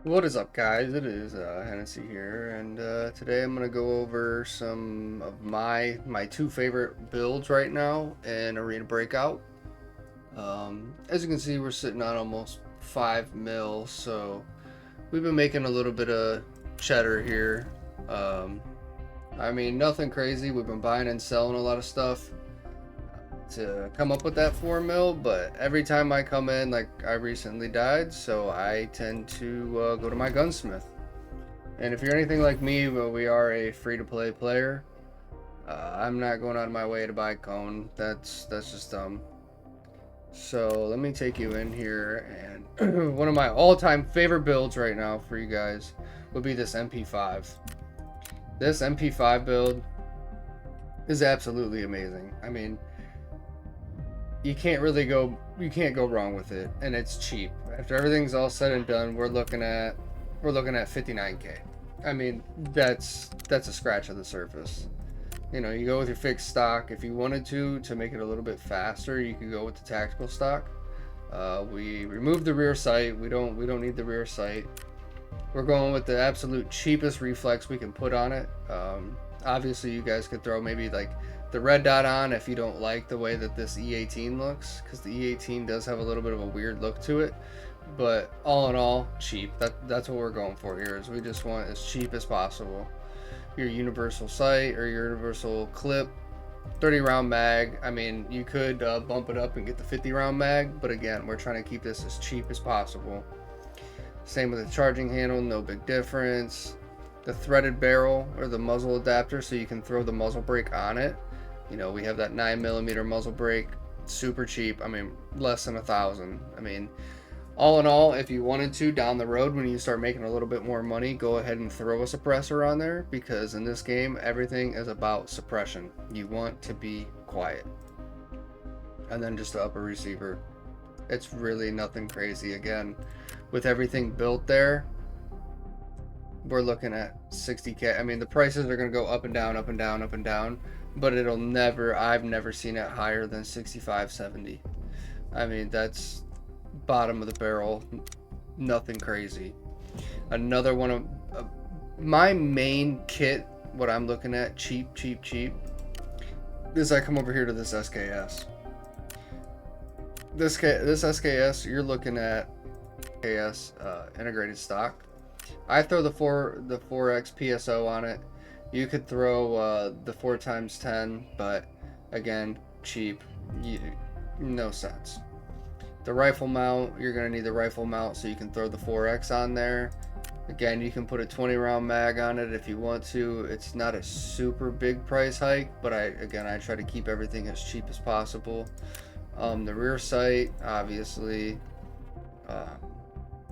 What is up, guys? It is Hennessy here, and today I'm gonna go over some of my two favorite builds right now in Arena Breakout. As you can see, we're sitting on almost 5 mil, so we've been making a little bit of cheddar here. Um, I mean, nothing crazy. We've been buying and selling a lot of stuff to come up with that 4 mil, but every time I come in, like I recently died, so I tend to go to my gunsmith. And if you're anything like me, well, we are a free-to-play player. I'm not going out of my way to buy cone. That's just dumb. So let me take you in here, and one of my all-time favorite builds right now for you guys would be this MP5. This MP5 build is absolutely amazing. I mean, you can't go wrong with it, and it's cheap. After everything's all said and done, we're looking at 59K. I mean, that's a scratch of the surface. You know, you go with your fixed stock. If you wanted to make it a little bit faster, you could go with the tactical stock. We removed the rear sight. We don't need the rear sight. We're going with the absolute cheapest reflex we can put on it. Obviously, you guys could throw maybe like the red dot on if you don't like the way that this E18 looks, because the E18 does have a little bit of a weird look to it. But all in all, cheap. That's what we're going for here. Is we just want as cheap as possible. Your universal sight or your universal clip, 30 round mag. I mean, you could bump it up and get the 50 round mag, but again, we're trying to keep this as cheap as possible. Same with the charging handle, no big difference. The threaded barrel or the muzzle adapter, so you can throw the muzzle brake on it. You know, we have that 9mm muzzle brake, super cheap. I mean, less than 1,000. I mean, all in all, if you wanted to down the road when you start making a little bit more money, go ahead and throw a suppressor on there, because in this game everything is about suppression. You want to be quiet. And then just the upper receiver. It's really nothing crazy. Again, with everything built there, we're looking at 60K. I mean, the prices are going to go up and down, up and down, up and down, but I've never seen it higher than 65, 70. I mean, that's bottom of the barrel, nothing crazy. Another one of my main kit, what I'm looking at, cheap, is I come over here to this SKS. This SKS, you're looking at SKS integrated stock. I throw the 4x PSO on it. You could throw the 4x10, but again, cheap, no sense. The rifle mount, you're going to need the rifle mount so you can throw the 4x on there. Again, you can put a 20 round mag on it if you want to. It's not a super big price hike, but I try to keep everything as cheap as possible. The rear sight, obviously.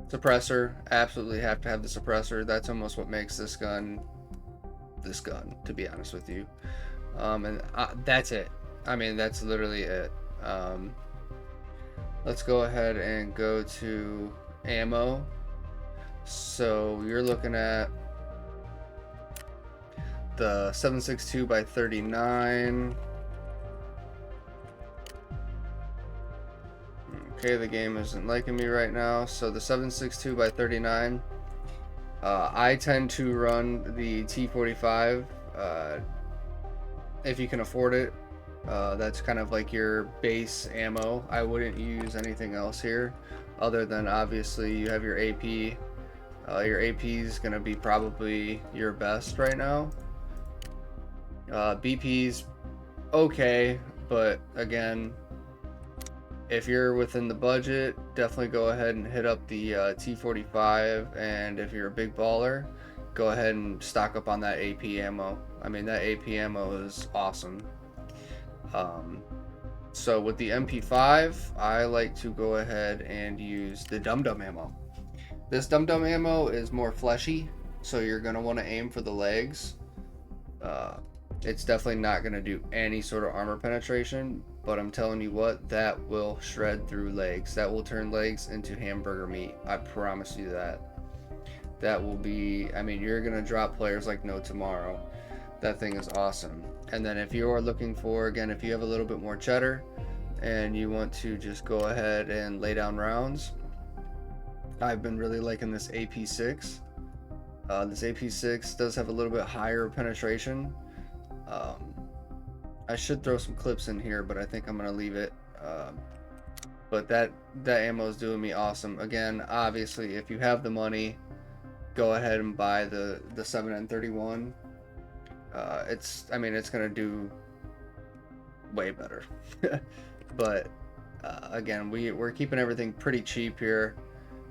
Suppressor, absolutely have to have the suppressor. That's almost what makes this gun, to be honest with you. And that's it. I mean, that's literally it. Let's go ahead and go to ammo. So you're looking at the 7.62 by 39. Okay, the game isn't liking me right now. So the 7.62 by 39. I tend to run the T45 if you can afford it. That's kind of like your base ammo. I wouldn't use anything else here other than obviously you have your AP. Your AP is going to be probably your best right now. BP's okay, but again, if you're within the budget, definitely go ahead and hit up the T45, and if you're a big baller, go ahead and stock up on that AP ammo. I mean, that AP ammo is awesome. So with the MP5, I like to go ahead and use the Dum Dum ammo. This Dum Dum ammo is more fleshy, so you're going to want to aim for the legs. It's definitely not going to do any sort of armor penetration, but I'm telling you what, that will shred through legs. That will turn legs into hamburger meat. I promise you that. That will be, I mean, you're going to drop players like no tomorrow. That thing is awesome. And then if you are looking for, again, if you have a little bit more cheddar and you want to just go ahead and lay down rounds, I've been really liking this AP6. This AP6 does have a little bit higher penetration. I should throw some clips in here, but I think I'm gonna leave it. But that ammo is doing me awesome. Again, obviously, if you have the money, go ahead and buy the 7N31. I mean, it's gonna do way better. But again, we're keeping everything pretty cheap here.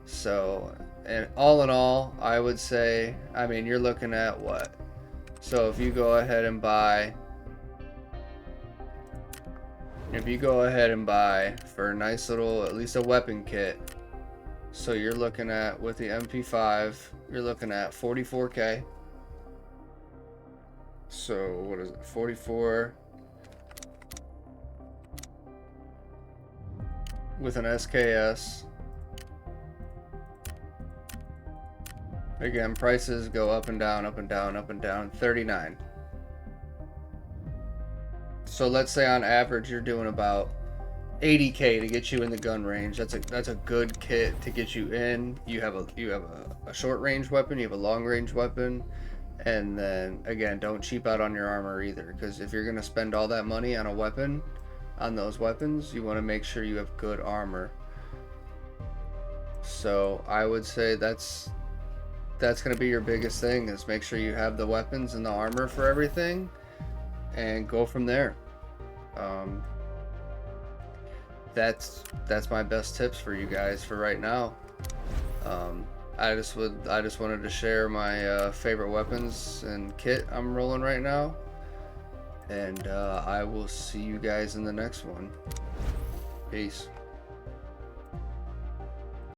So, and all in all, I would say, I mean, you're looking at what? So if you go ahead and buy for a nice little, at least a weapon kit, so you're looking at, with the MP5, you're looking at 44K. So what is it? 44 with an SKS. Again, prices go up and down, up and down, up and down. 39. So let's say on average you're doing about 80K to get you in the gun range. That's a good kit to get you in. You have a short range weapon, you have a long range weapon, and then again, don't cheap out on your armor either, because if you're gonna spend all that money on a weapon, on those weapons, you want to make sure you have good armor. So I would say that's gonna be your biggest thing, is make sure you have the weapons and the armor for everything, and go from there. That's my best tips for you guys for right now. I just wanted to share my favorite weapons and kit I'm rolling right now, and I will see you guys in the next one. Peace.